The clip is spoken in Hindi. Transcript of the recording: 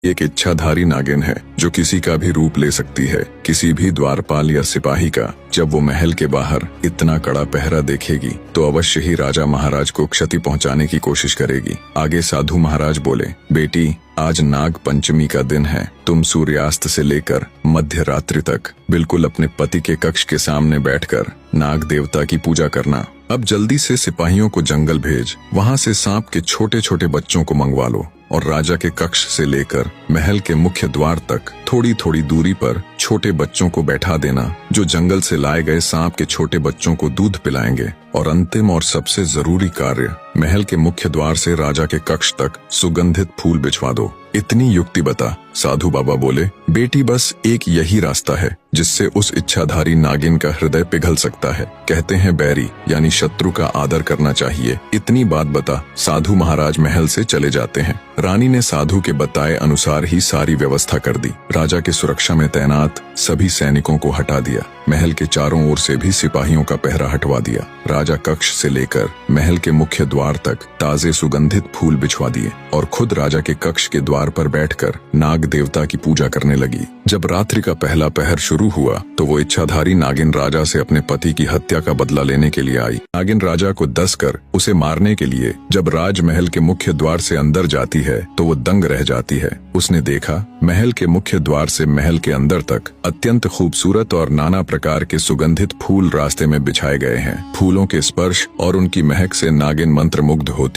एक इच्छाधारी नागिन है जो किसी का भी रूप ले सकती है, किसी भी द्वारपाल या सिपाही का। जब वो महल के बाहर इतना कड़ा पहरा देखेगी तो अवश्य ही राजा महाराज को क्षति पहुंचाने की कोशिश करेगी। आगे साधु महाराज बोले, बेटी, आज नाग पंचमी का दिन है। तुम सूर्यास्त से लेकर मध्य रात्रि तक बिल्कुल अपने पति के कक्ष के सामने बैठकर नाग देवता की पूजा करना। अब जल्दी से सिपाहियों को जंगल भेज, वहाँ से सांप के छोटे छोटे बच्चों को मंगवा लो और राजा के कक्ष से लेकर महल के मुख्य द्वार तक थोड़ी थोड़ी दूरी पर छोटे बच्चों को बैठा देना, जो जंगल से लाए गए सांप के छोटे बच्चों को दूध पिलाएंगे। और अंतिम और सबसे जरूरी कार्य, महल के मुख्य द्वार से राजा के कक्ष तक सुगंधित फूल बिछवा दो। इतनी युक्ति बता। साधु बाबा बोले, बेटी, बस एक यही रास्ता है जिससे उस इच्छाधारी नागिन का हृदय पिघल सकता है। कहते हैं बैरी यानी शत्रु का आदर करना चाहिए। इतनी बात बता साधु महाराज महल से चले जाते हैं। रानी ने साधु के बताए अनुसार ही सारी व्यवस्था कर दी। राजा के सुरक्षा में तैनात सभी सैनिकों को हटा दिया। महल के चारों ओर से भी सिपाहियों का पहरा हटवा दिया। राजा कक्ष से लेकर महल के मुख्य द्वार तक ताजे सुगंधित फूल बिछवा दिए और खुद राजा के कक्ष के द्वार पर बैठकर नाग देवता की पूजा करने लगी। जब रात्रि का पहला पहर शुरू हुआ तो वो इच्छाधारी नागिन राजा से अपने पति की हत्या का बदला लेने के लिए आई। नागिन राजा को दस कर उसे मारने के लिए जब राजमहल के मुख्य द्वार से अंदर जाती है तो वो दंग रह जाती है। उसने देखा महल के मुख्य द्वार से महल के अंदर तक अत्यंत खूबसूरत और नाना प्रकार के सुगंधित फूल रास्ते में बिछाए गए हैं। फूलों के स्पर्श और उनकी महक से नागिन मंत्रमुग्ध होती